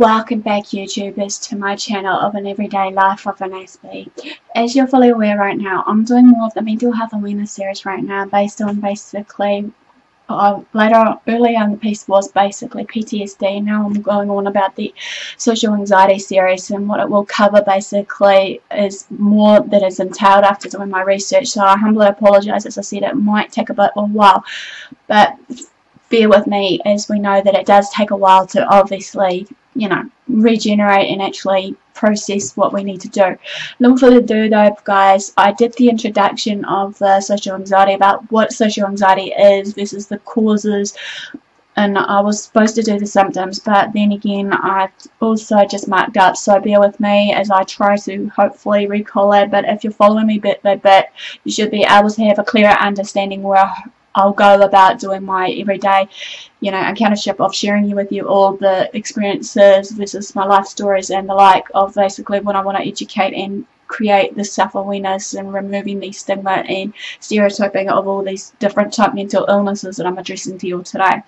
Welcome back, YouTubers, to my channel of an everyday life of an Aspie. As you're fully aware right now, I'm doing more of the mental health awareness series right now, based on basically earlier on the piece was basically PTSD. Now I'm going on about the social anxiety series, and what it will cover basically is more that is entailed after doing my research. So I humbly apologise, as I said, it might take a bit of a while, but bear with me, as we know that it does take a while to obviously, you know, regenerate and actually process what we need to do. No further ado though, guys, I did the introduction of the social anxiety, about what social anxiety is versus the causes, and I was supposed to do the symptoms, but then again I also just marked up, so bear with me as I try to hopefully recall it. But if you're following me bit by bit, you should be able to have a clearer understanding where I'll go about doing my everyday, you know, encountership of sharing with you all the experiences versus my life stories and the like, of basically when I want to educate and create the self-awareness and removing the stigma and stereotyping of all these different type mental illnesses that I'm addressing to you all today.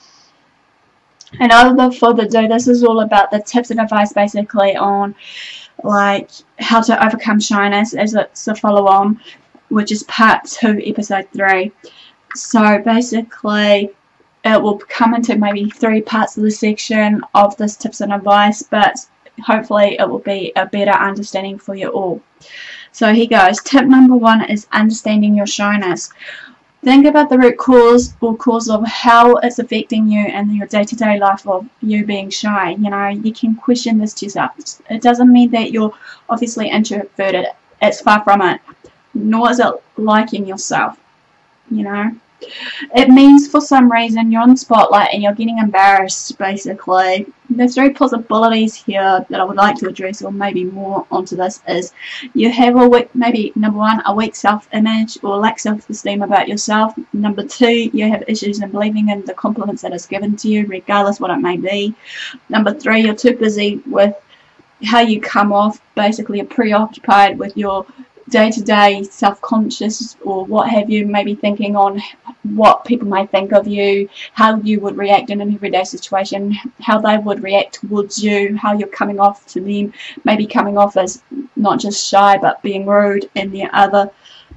And without further ado, this is all about the tips and advice basically on like how to overcome shyness, as it's a follow-on, which is part 2, episode 3. So basically it will come into maybe 3 parts of the section of this tips and advice, but hopefully it will be a better understanding for you all. So here goes. Tip number 1 is understanding your shyness. Think about the root cause or cause of how it's affecting you and your day-to-day life of you being shy. You know, you can question this to yourself. It doesn't mean that you're obviously introverted. It's far from it. Nor is it liking yourself. You know, it means for some reason you're on the spotlight and you're getting embarrassed. Basically, there's 3 possibilities here that I would like to address, or maybe more onto this, is you have a weak, maybe number 1, a weak self-image or lack self-esteem about yourself. Number 2, you have issues in believing in the compliments that is given to you, regardless what it may be. Number 3, you're too busy with how you come off. Basically, you're preoccupied with your day-to-day self-conscious or what have you, maybe thinking on what people may think of you, how you would react in an everyday situation, how they would react towards you, how you're coming off to them, maybe coming off as not just shy but being rude. And the other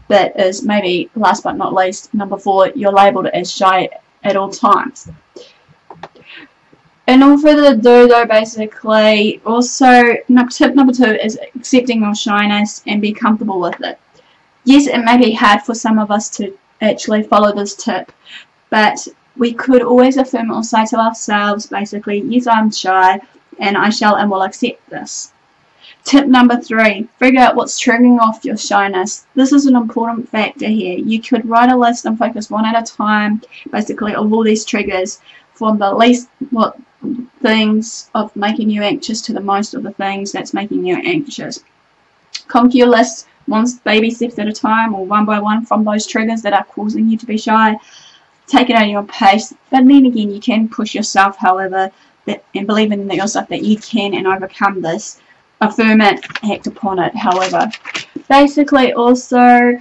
bit is, maybe last but not least, number 4, you're labelled as shy at all times. And no further ado though, basically, also tip number 2 is accepting your shyness and be comfortable with it. Yes, it may be hard for some of us to actually follow this tip, but we could always affirm or say to ourselves basically, yes, I'm shy and I shall and will accept this. Tip number 3, figure out what's triggering off your shyness. This is an important factor here. You could write a list and focus one at a time, basically, of all these triggers, from the least things of making you anxious to the most of the things that's making you anxious. Conquer your list one baby steps at a time, or one by one, from those triggers that are causing you to be shy. Take it at your pace, but then again you can push yourself, however, and believe in yourself that you can and overcome this. Affirm it, act upon it, however. Basically also,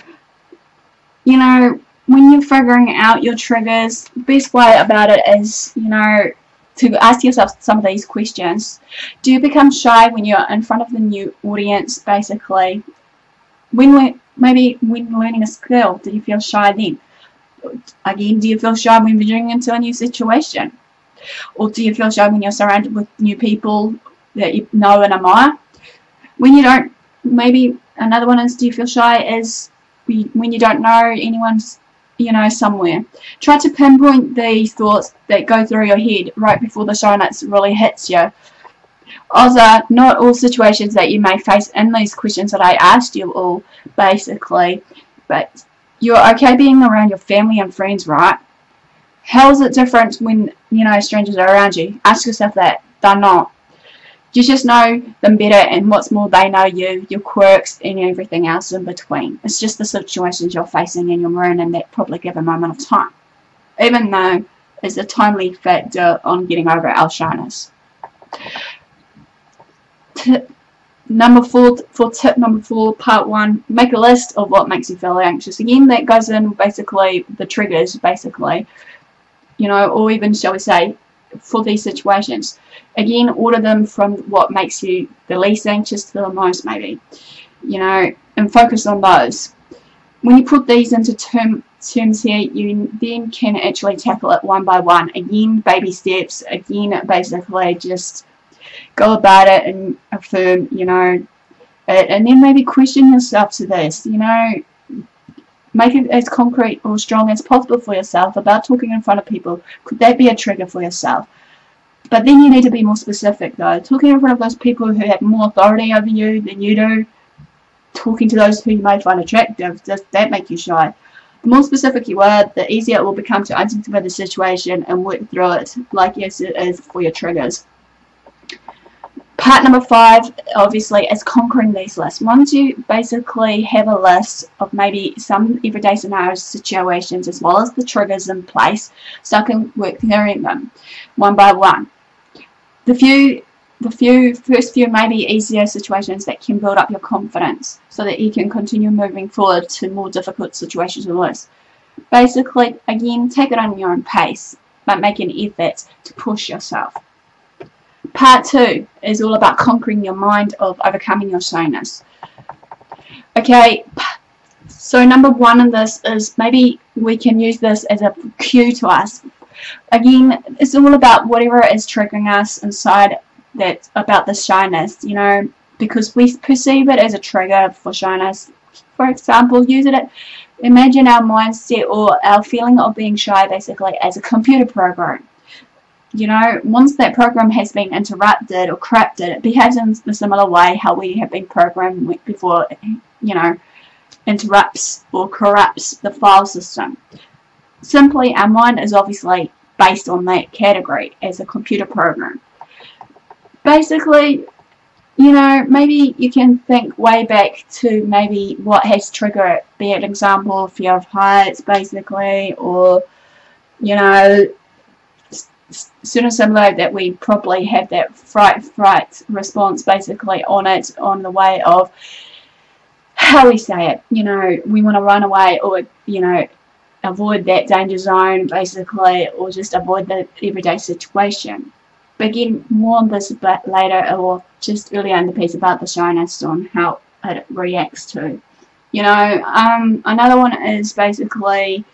you know, when you're figuring out your triggers, the best way about it is, you know, to ask yourself some of these questions. Do you become shy when you're in front of the new audience, basically? Maybe when learning a skill, do you feel shy then? Again, do you feel shy when venturing into a new situation? Or do you feel shy when you're surrounded with new people that you know and admire? When you don't, maybe another one is, do you feel shy is when you don't know anyone's, you know, somewhere. Try to pinpoint these thoughts that go through your head right before the shyness really hits you. Also, not all situations that you may face in these questions that I asked you all, basically, but you're okay being around your family and friends, right? How is it different when, you know, strangers are around you? Ask yourself that. They're not. You just know them better, and what's more, they know you, your quirks, and everything else in between. It's just the situations you're facing and you're in, and that probably give a moment of time, even though it's a timely factor on getting over our shyness. Tip number 4, for tip number 4, part 1, make a list of what makes you feel anxious. Again, that goes in basically the triggers, basically, you know, or even, shall we say, for these situations. Again, order them from what makes you the least anxious to the most, maybe, you know, and focus on those. When you put these into terms here, you then can actually tackle it one by one. Again, baby steps. Again, basically just go about it and affirm, you know, and then maybe question yourself to this, you know, make it as concrete or strong as possible for yourself about talking in front of people. Could that be a trigger for yourself? But then you need to be more specific though. Talking in front of those people who have more authority over you than you do, talking to those who you may find attractive, does that make you shy? The more specific you are, the easier it will become to identify the situation and work through it, like yes it is for your triggers. Part number 5, obviously, is conquering these lists. Once you basically have a list of maybe some everyday scenarios, situations, as well as the triggers in place, so I can work through them one by one. The first few may be easier situations that can build up your confidence so that you can continue moving forward to more difficult situations and lists. Basically, again, take it on your own pace, but make an effort to push yourself. Part 2 is all about conquering your mind of overcoming your shyness. Okay, so number 1 in this is maybe we can use this as a cue to us. Again, it's all about whatever is triggering us inside that about the shyness, you know, because we perceive it as a trigger for shyness. For example, imagine our mindset or our feeling of being shy basically as a computer program. You know, once that program has been interrupted or corrupted, it behaves in a similar way how we have been programmed before, you know, interrupts or corrupts the file system. Simply, our mind is obviously based on that category as a computer program. Basically, you know, maybe you can think way back to maybe what has triggered it, be it an example, fear of heights, basically, or, you know, sooner similar that we probably have that fright response basically on the way of how we say it. You know, we want to run away or, you know, avoid that danger zone basically, or just avoid the everyday situation. But again, more on this a bit later, or just earlier in the piece about the shyness on how it reacts to. You know, another one is basically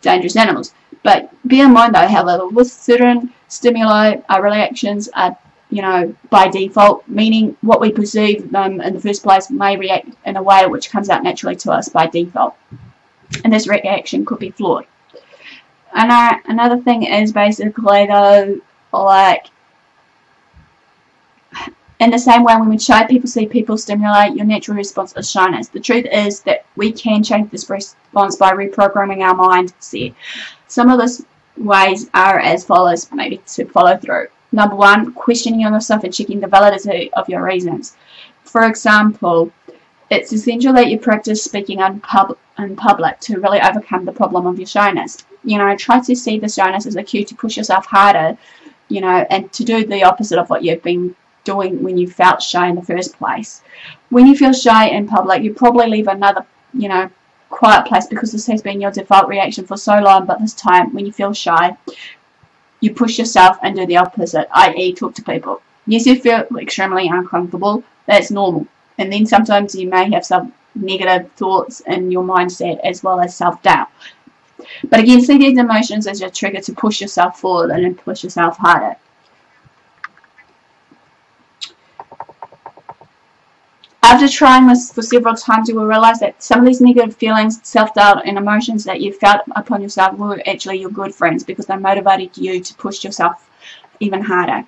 dangerous animals. But bear in mind though, however, with certain stimuli, our reactions are, you know, by default, meaning what we perceive them in the first place may react in a way which comes out naturally to us by default. And this reaction could be flawed. And another thing is basically though, like, in the same way when shy people see people stimulate, your natural response is shyness. The truth is that we can change this response by reprogramming our mindset. Some of those ways are as follows, maybe to follow through. Number 1, questioning yourself and checking the validity of your reasons. For example, it's essential that you practice speaking in public to really overcome the problem of your shyness. You know, try to see the shyness as a cue to push yourself harder, you know, and to do the opposite of what you've been doing when you felt shy in the first place. When you feel shy in public, you probably leave another, you know, quiet place because this has been your default reaction for so long, but this time when you feel shy, you push yourself and do the opposite, i.e. talk to people. Yes, you feel extremely uncomfortable, that's normal. And then sometimes you may have some negative thoughts in your mindset as well as self-doubt. But again, see these emotions as your trigger to push yourself forward and then push yourself harder. After trying this for several times, you will realize that some of these negative feelings, self-doubt, and emotions that you felt upon yourself were actually your good friends because they motivated you to push yourself even harder.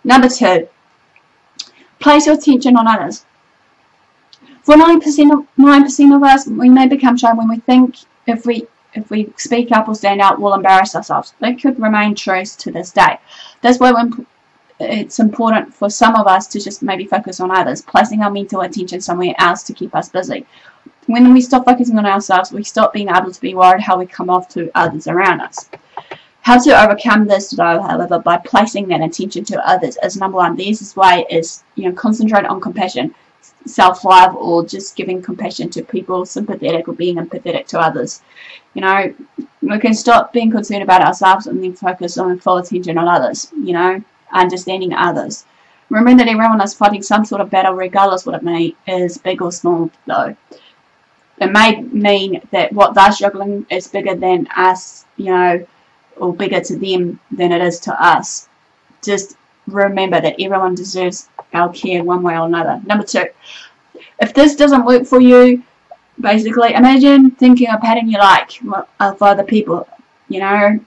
Number 2, place your attention on others. For 9% of us, we may become shy when we think if we speak up or stand out, we'll embarrass ourselves. That could remain true to this day. That's why it's important for some of us to just maybe focus on others, placing our mental attention somewhere else to keep us busy. When we stop focusing on ourselves, we stop being able to be worried how we come off to others around us. How to overcome this though, however, by placing that attention to others is number 1. The easiest way is, you know, concentrate on compassion. self-love or just giving compassion to people, sympathetic or being empathetic to others. You know, we can stop being concerned about ourselves and then focus on full attention on others, you know, understanding others. Remember that everyone is fighting some sort of battle, regardless what it is, big or small, though. It may mean that what they're struggling is bigger than us, you know, or bigger to them than it is to us. Just remember that everyone deserves our care one way or another. Number 2, if this doesn't work for you, basically, imagine thinking of pattern you like of other people, you know,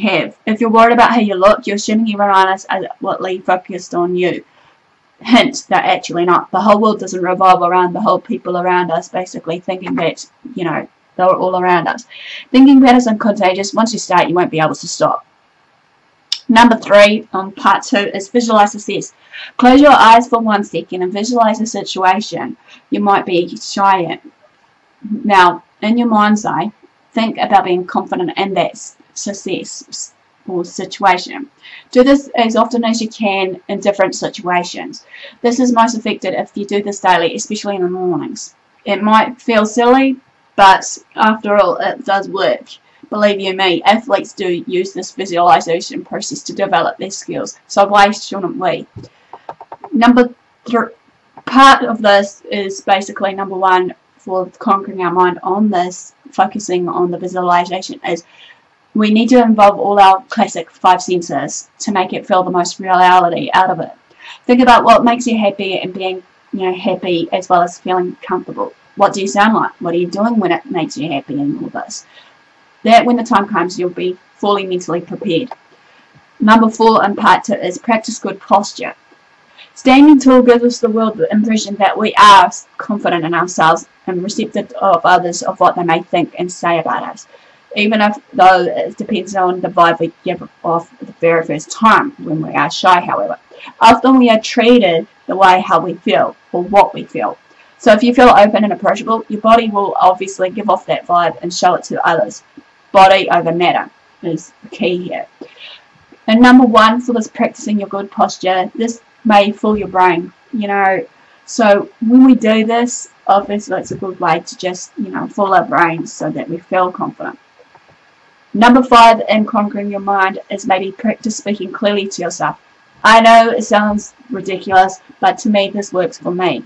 have. If you're worried about how you look, you're assuming everyone is adequately focused on you. Hint, they're actually not. The whole world doesn't revolve around the whole people around us, basically thinking that, you know, they're all around us. Thinking patterns are contagious. Once you start, you won't be able to stop. Number 3 on part 2 is visualize success. Close your eyes for 1 second and visualize a situation you might be shy in. Now, in your mind's eye, think about being confident in that success or situation. Do this as often as you can in different situations. This is most effective if you do this daily, especially in the mornings. It might feel silly, but after all, it does work. Believe you me, athletes do use this visualization process to develop their skills, so why shouldn't we? Number 3, part of this is basically number 1 for conquering our mind on this, focusing on the visualization, is we need to involve all our classic 5 senses to make it feel the most reality out of it. Think about what makes you happy and being, you know, happy as well as feeling comfortable. What do you sound like? What are you doing when it makes you happy and all this? That when the time comes, you'll be fully mentally prepared. Number 4 in part 2 is practice good posture. Standing tall gives us the world the impression that we are confident in ourselves and receptive of others of what they may think and say about us. Even if, though, it depends on the vibe we give off the very first time when we are shy, however. Often we are treated the way how we feel or what we feel. So if you feel open and approachable, your body will obviously give off that vibe and show it to others. Body over matter is the key here. And number 1 for this practicing your good posture, this may fool your brain, you know. So when we do this, obviously it's a good way to just, you know, fool our brains so that we feel confident. Number 5 in conquering your mind is maybe practice speaking clearly to yourself. I know it sounds ridiculous, but to me this works for me.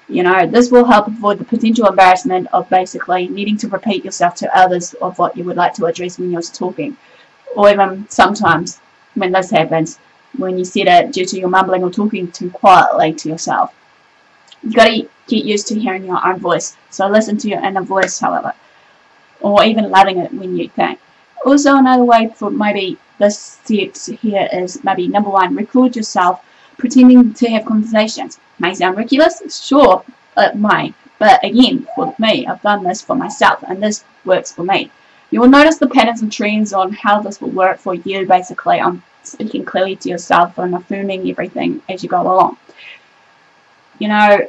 You know, this will help avoid the potential embarrassment of basically needing to repeat yourself to others of what you would like to address when you're talking. Or even sometimes when this happens, when you said it due to your mumbling or talking too quietly to yourself. You've got to get used to hearing your own voice. So listen to your inner voice, however. Or even loving it when you think. Also, another way for maybe this step here is maybe number 1, record yourself pretending to have conversations. May sound ridiculous, sure, it may. But again, for me, I've done this for myself and this works for me. You will notice the patterns and trends on how this will work for you, basically, on speaking clearly to yourself and affirming everything as you go along. You know,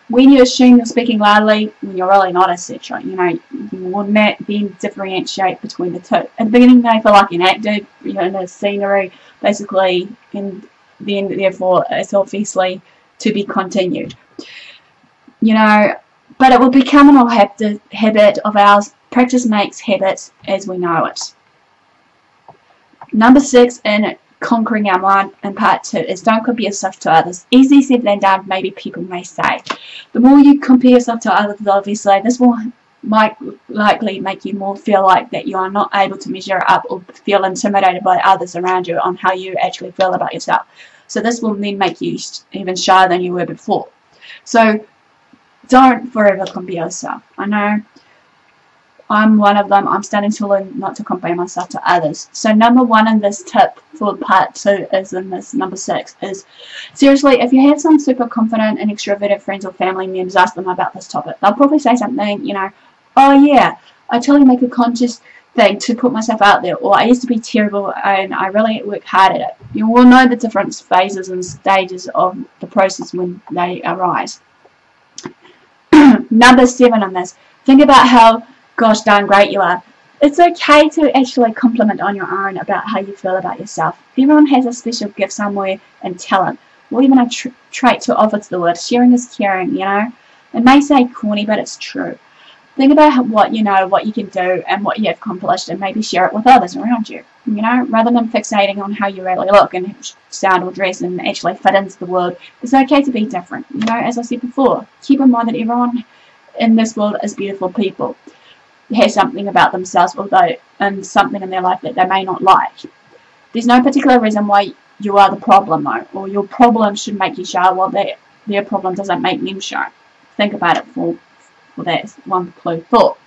when you assume you're speaking loudly, when you're really not, etc., you know, you will then differentiate between the two. At the beginning, they feel like an actor, you know, in the scenery, basically, and then, therefore, it's obviously to be continued. You know, but it will become an habit of ours. Practice makes habits as we know it. Number 6 in conquering our mind in part 2 is don't compare yourself to others. Easier said than done, maybe people may say. The more you compare yourself to others, obviously, this might likely make you more feel like that you are not able to measure up or feel intimidated by others around you on how you actually feel about yourself. So this will then make you even shyer than you were before. So don't forever compare yourself. I know I'm one of them. I'm starting to learn not to compare myself to others. So number 1 in this tip for part 2 is in this number 6 is, seriously, if you have some super confident and extroverted friends or family members, ask them about this topic. They'll probably say something, you know, oh yeah, I totally make a conscious thing to put myself out there, or I used to be terrible and I really work hard at it. You will know the different phases and stages of the process when they arise. Number 7 on this, think about how gosh darn great you are. It's okay to actually compliment on your own about how you feel about yourself. Everyone has a special gift somewhere and talent. or even a trait to offer to the world. Sharing is caring, you know. It may say corny, but it's true. Think about what you know, what you can do, and what you have accomplished, and maybe share it with others around you, you know, rather than fixating on how you really look and sound or dress and actually fit into the world. It's okay to be different, you know, as I said before. Keep in mind that everyone in this world is beautiful people. They have something about themselves, although, and something in their life that they may not like. There's no particular reason why you are the problem, though, or your problem should make you shy, while their problem doesn't make them shy. Think about it for that one clue thought.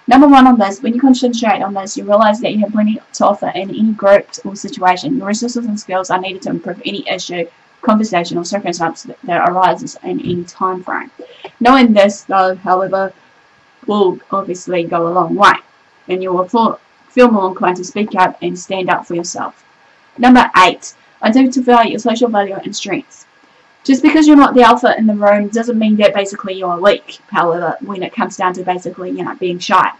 Number 1 on this, when you concentrate on this, you realize that you have plenty to offer in any group or situation. Your resources and skills are needed to improve any issue, conversation, or circumstance that arises in any time frame. Knowing this, though, however, will obviously go a long way, and you will feel more inclined to speak up and stand up for yourself. Number 8, identify your social value and strengths. Just because you're not the alpha in the room doesn't mean that basically you're weak, however, when it comes down to basically, you know, being shy.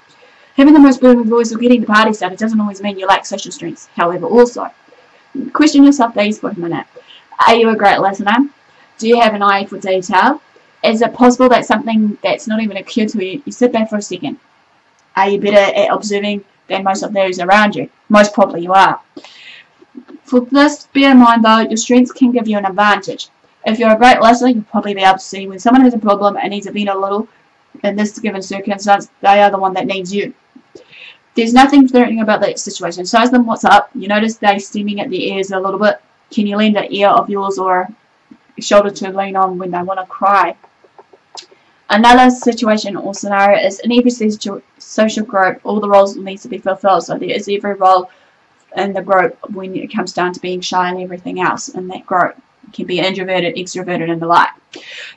Having the most booming voice or getting the party started doesn't always mean you lack social strengths, however, also. Question yourself these for a minute. Are you a great listener? Do you have an eye for detail? Is it possible that something that's not even occurred to you, you sit back for a second? Are you better at observing than most of those around you? Most probably you are. For this, bear in mind though, your strengths can give you an advantage. If you're a great listener, you'll probably be able to see when someone has a problem and needs to vent a little in this given circumstance, they are the one that needs you. There's nothing threatening about that situation. So ask them what's up. You notice they steaming at the ears a little bit. Can you lend an ear of yours or a shoulder to lean on when they want to cry? Another situation or scenario is in every social group, all the roles need to be fulfilled. So there is every role in the group when it comes down to being shy and everything else in that group. You can be introverted, extroverted, and the like.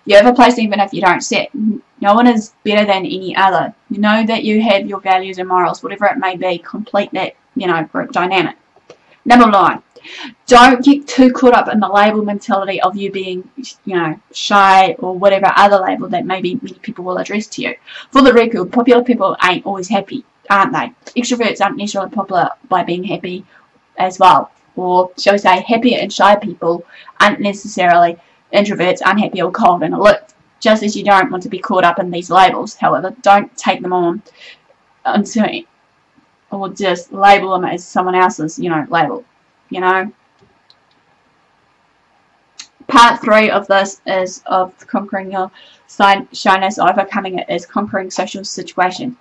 You have a place even if you don't sit. No one is better than any other. You know that you have your values and morals, whatever it may be. Complete that, you know, group dynamic. Number 9. Don't get too caught up in the label mentality of you being, you know, shy or whatever other label that maybe many people will address to you. For the record, popular people ain't always happy, aren't they? Extroverts aren't necessarily popular by being happy as well. Or shall we say, happy and shy people aren't necessarily introverts, unhappy or cold and aloof. Just as you don't want to be caught up in these labels, however, don't take them on until, or just label them as someone else's, you know, label. You know. Part 3 of this is of conquering your shyness, overcoming it, is conquering social situations.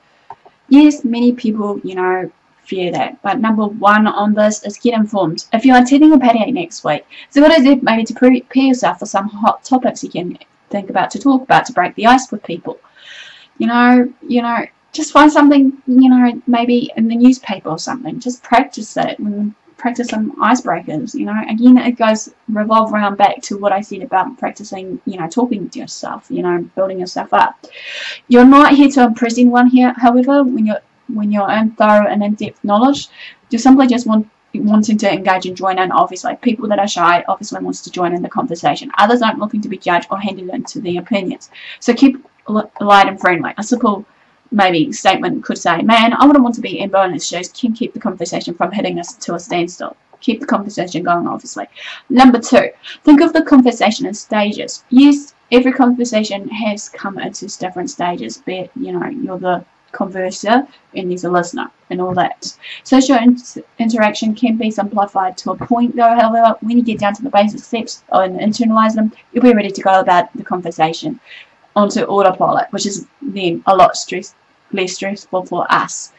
Yes, many people, you know, fear that. But number 1 on this is get informed. If you are attending a patio next week, it's a good idea maybe to prepare yourself for some hot topics you can think about to talk about to break the ice with people. You know, just find something, you know, maybe in the newspaper or something. Just practice it and practice some icebreakers. You know, again, it goes revolve around back to what I said about practicing, you know, talking to yourself, you know, building yourself up. You're not here to impress anyone here, however, when you're in thorough and in-depth knowledge, you're simply just wanting to engage and join in. Obviously, people that are shy obviously wants to join in the conversation. Others aren't looking to be judged or handed into their opinions. So keep light and friendly. A simple maybe statement could say, man, I wouldn't want to be in bonus shows, can keep the conversation from hitting us to a standstill. Keep the conversation going, obviously. Number 2, think of the conversation in stages. Yes, every conversation has come into different stages, be it, you know, you're the converser and there's a listener and all that. Social interaction can be simplified to a point though, however, when you get down to the basic steps and internalize them, you'll be ready to go about the conversation onto autopilot, which is then a lot less stressful for us.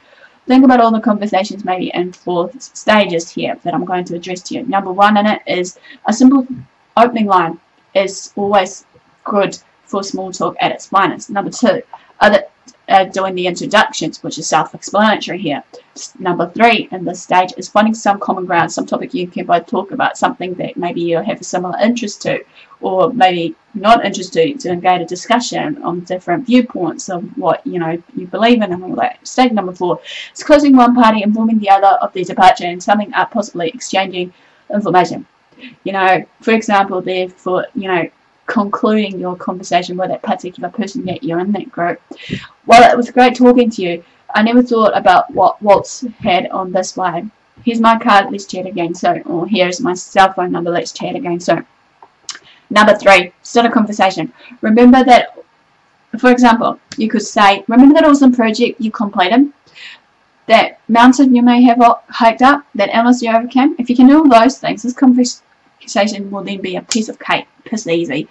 Think about all the conversations maybe in 4 stages here that I'm going to address to you. Number 1 in it is a simple opening line is always good for small talk at its finest. Number 2, doing the introductions, which is self-explanatory here. Number 3 in this stage is finding some common ground, some topic you can both talk about, something that maybe you have a similar interest to, or maybe not interested to engage a discussion on different viewpoints of what, you know, you believe in and all that. Stage number 4 is closing one party, informing the other of their departure, and summing up, possibly exchanging information. You know, for example, therefore, you know, concluding your conversation with that particular person that you're in that group. Well, it was great talking to you. I never thought about what Waltz had on this way. Here's my card, let's chat again soon. Or here's my cell phone number, let's chat again soon. Number 3, start a conversation. Remember that, for example, you could say, remember that awesome project you completed? That mountain you may have hiked up? That illness you overcame? If you can do all those things, this conversation will then be a piece of cake, piss easy.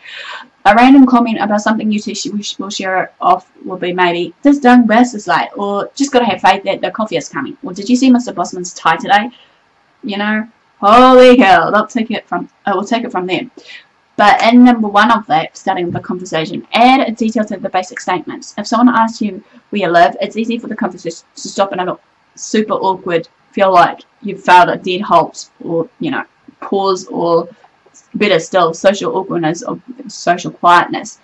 A random comment about something you two will share off will be maybe, this done best is late, or just gotta have faith that the coffee is coming, or did you see Mr. Bossman's tie today? You know, holy hell, we'll take it from there. But in number 1 of that, starting the conversation, add a detail to the basic statements. If someone asks you where you live, it's easy for the conversation to stop and it'll super awkward, feel like you've failed a dead halt, or, you know, pause, or better still, social awkwardness or social quietness.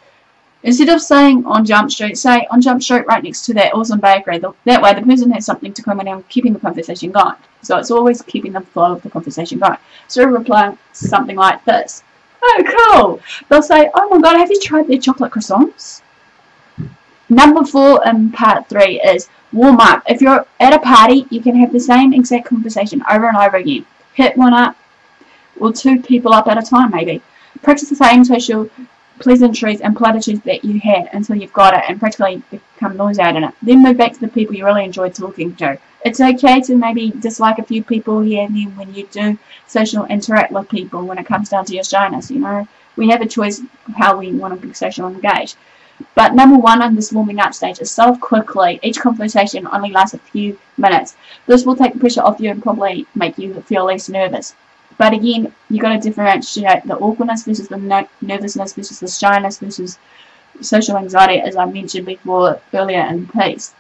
Instead of saying on Jump Street, say on Jump Street right next to that awesome bakery. That way the person has something to comment on, keeping the conversation going. So it's always keeping the flow of the conversation going. So reply something like this. Oh, cool. They'll say, oh my god, have you tried their chocolate croissants? Number 4 in part 3 is warm up. If you're at a party, you can have the same exact conversation over and over again. Hit one up, or 2 people up at a time maybe. Practice the same social pleasantries and platitudes that you had until you've got it and practically become noisy out in it. Then move back to the people you really enjoyed talking to. It's okay to maybe dislike a few people here and then when you do social interact with people when it comes down to your shyness, you know. We have a choice of how we want to be social engaged. But number 1 on this warming up stage is start off quickly. Each conversation only lasts a few minutes. This will take the pressure off you and probably make you feel less nervous. But again, you got to differentiate the awkwardness versus the nervousness versus the shyness versus social anxiety, as I mentioned before earlier in the piece.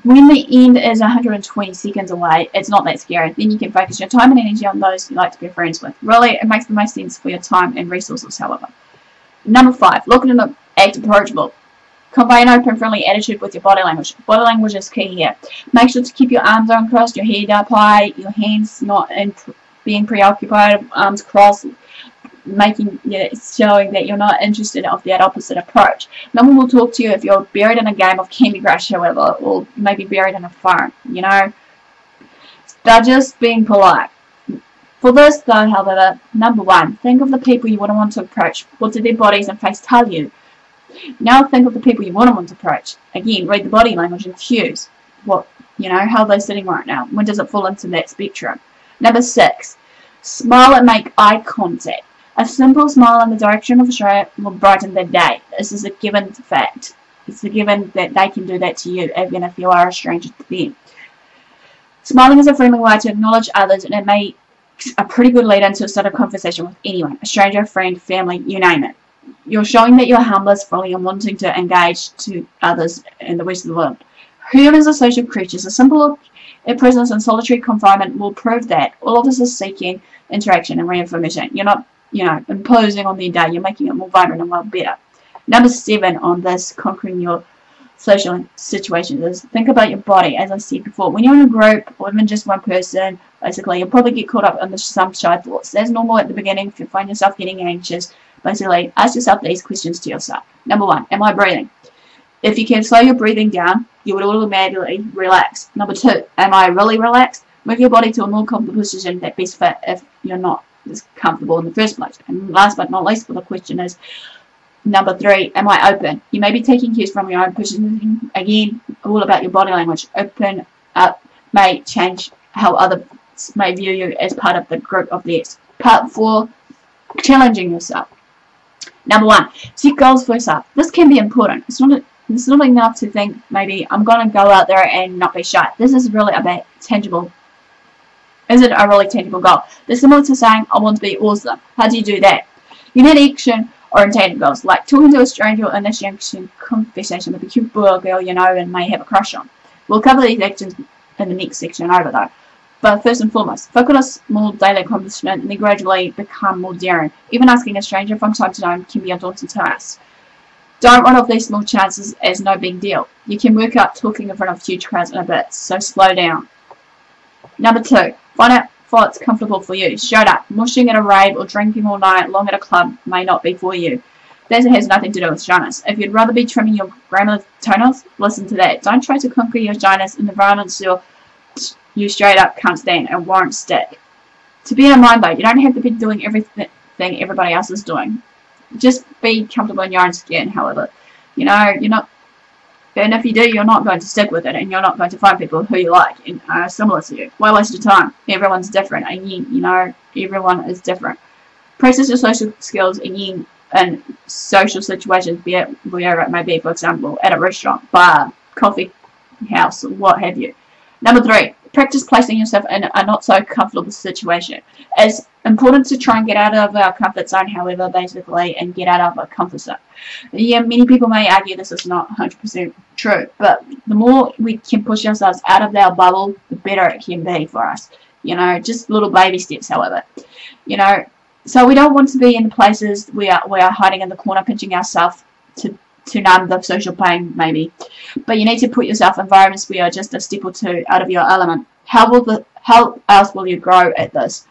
When the end is 120 seconds away, it's not that scary. Then you can focus your time and energy on those you like to be friends with. Really, it makes the most sense for your time and resources, however. Number 5, look and act approachable. Convey an open, friendly attitude with your body language. Body language is key here. Make sure to keep your arms uncrossed, your head up high, your hands not in being preoccupied, arms crossed, showing that you're not interested of that opposite approach. No one will talk to you if you're buried in a game of Candy Crush, however, or maybe buried in a phone, you know. They're just being polite. For this, though, however, number 1, think of the people you wouldn't want to approach. What do their bodies and face tell you? Now think of the people you want to approach. Again, read the body language and cues. What, you know, how they're sitting right now. When does it fall into that spectrum? Number 6, smile and make eye contact. A simple smile in the direction of a stranger will brighten their day. This is a given fact. It's a given that they can do that to you, even if you are a stranger to them. Smiling is a friendly way to acknowledge others, and it may a pretty good lead into a start a conversation with anyone, a stranger, friend, family, you name it. You're showing that you're harmless, friendly, and wanting to engage to others in the rest of the world. Humans are social creatures. A simple presence in solitary confinement will prove that. All of us are seeking interaction and reaffirmation. You're not, you know, imposing on their day. You're making it more vibrant and well better. Number 7 on this conquering your social situations is think about your body. As I said before, when you're in a group or even just one person, basically you'll probably get caught up in some shy thoughts. That's normal at the beginning. If you find yourself getting anxious, basically ask yourself these questions to yourself. Number 1, am I breathing? If you can slow your breathing down, you would automatically relax. Number 2, am I really relaxed? Move your body to a more comfortable position that best fit if you're not as comfortable in the first place. And last but not least, the question is, number 3, am I open? You may be taking cues from your own positioning. Again, all about your body language. Open up may change how others may view you as part of the group of theirs. Part 4, challenging yourself. Number 1, set goals for yourself. This can be important. It's not enough to think maybe I'm going to go out there and not be shy. This is really about tangible. Is it a really tangible goal? It's similar to saying I want to be awesome. How do you do that? You need action-oriented goals, like talking to a stranger or initiating conversation with a cute boy or girl you know and may have a crush on. We'll cover these actions in the next section over though. But first and foremost, focus on a small daily accomplishment and then gradually become more daring. Even asking a stranger from time to time can be a daunting task. Don't write off these small chances as no big deal. You can work up talking in front of huge crowds in a bit, so slow down. Number 2, find out what's comfortable for you. Shut up. Mushing at a rave or drinking all night long at a club may not be for you. That has nothing to do with shyness. If you'd rather be trimming your grandmother's toenails, listen to that. Don't try to conquer your shyness in environments you straight up can't stand and won't stick. To be in a mind boat, you don't have to be doing everything thing everybody else is doing. Just be comfortable in your own skin, however. You know, you're not, and if you do, you're not going to stick with it, and you're not going to find people who you like and are similar to you. Why waste your time? Everyone's different, and you know, everyone is different. Practice your social skills in social situations, be it wherever it may be, for example, at a restaurant, bar, coffee house, what have you. Number 3, practice placing yourself in a not so comfortable situation. It's important to try and get out of our comfort zone, however, basically, and get out of our comfort zone. Yeah, many people may argue this is not 100% true, but the more we can push ourselves out of our bubble, the better it can be for us. You know, just little baby steps, however. You know, so we don't want to be in the places we are hiding in the corner, pinching ourselves to numb the social pain, maybe. But you need to put yourself in environments where you're just a step or two out of your element. How else will you grow at this?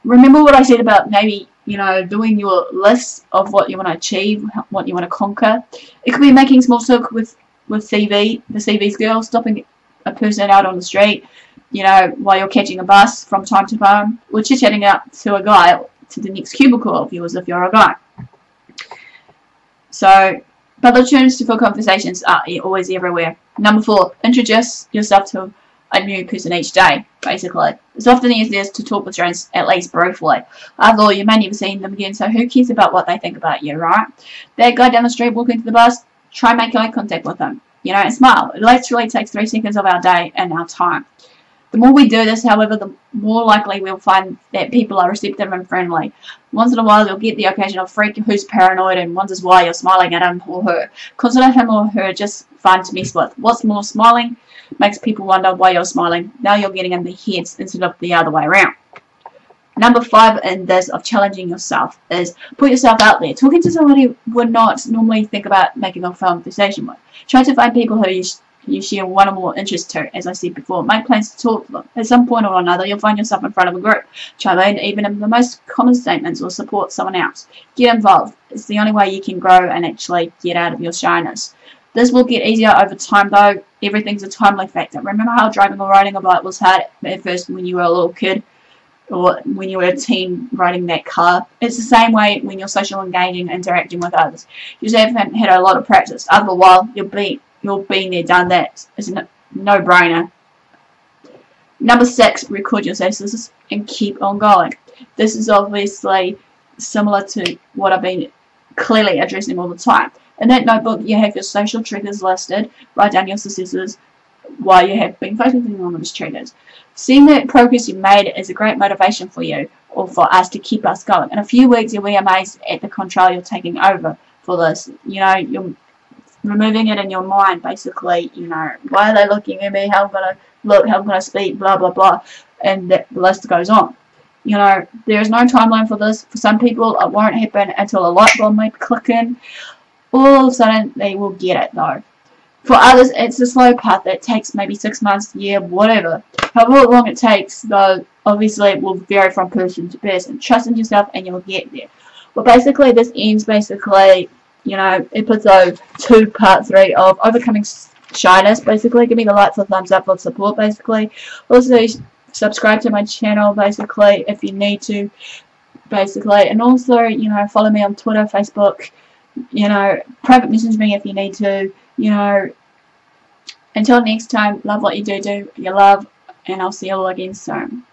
Remember what I said about maybe, you know, doing your list of what you want to achieve, what you want to conquer. It could be making small talk with the CV's girl, stopping a person out on the street, you know, while you're catching a bus from time to time, or chit-chatting out to a guy to the next cubicle of yours if you're a guy. So, but the opportunities for conversations are always everywhere. Number 4, introduce yourself to a new person each day, basically. It's often easiest to talk with friends, at least briefly. After all, you may never see them again, so who cares about what they think about you, right? That guy down the street walking to the bus, try and make eye contact with them, you know, and smile. It literally takes 3 seconds of our day and our time. The more we do this, however, the more likely we'll find that people are receptive and friendly. Once in a while, you'll get the occasional freak who's paranoid and wonders why you're smiling at him or her. Consider him or her just fun to mess with. What's more, smiling makes people wonder why you're smiling. Now you're getting in their heads instead of the other way around. Number 5 in this of challenging yourself is put yourself out there. Talking to somebody you would not normally think about making a conversation with. Try to find people who you share one or more interests to, as I said before. Make plans to talk to them. At some point or another, you'll find yourself in front of a group. Chime in even in the most common statements or support someone else. Get involved. It's the only way you can grow and actually get out of your shyness. This will get easier over time, though. Everything's a timely factor. Remember how driving or riding a bike was hard at first when you were a little kid, or when you were a teen riding that car? It's the same way when you're social, engaging, interacting with others. You just haven't had a lot of practice. After a while, you'll be there, done that. It's a no-brainer. Number 6, record your successes and keep on going. This is obviously similar to what I've been clearly addressing all the time. In that notebook, you have your social triggers listed. Write down your successes while you have been focusing on those triggers. Seeing that progress you've made is a great motivation for you, or for us, to keep us going. In a few weeks, you'll be amazed at the control you're taking over for this. You know, you're removing it in your mind, basically. You know, why are they looking at me? How am I going to look? How am I going to speak? Blah, blah, blah. And the list goes on. You know, there is no timeline for this. For some people, it won't happen until a light bulb might click in. All of a sudden, they will get it, though. For others, it's a slow path that takes maybe 6 months, a year, whatever. However long it takes, though, obviously it will vary from person to person. Trust in yourself and you'll get there. Well, basically, this ends, you know, episode 2, part 3 of overcoming shyness. Basically, give me the like for thumbs up for support, basically. Also, subscribe to my channel, basically, if you need to, basically. And also, you know, follow me on Twitter, Facebook. You know, private message me if you need to. You know, until next time, love what you do, you love, and I'll see you all again soon.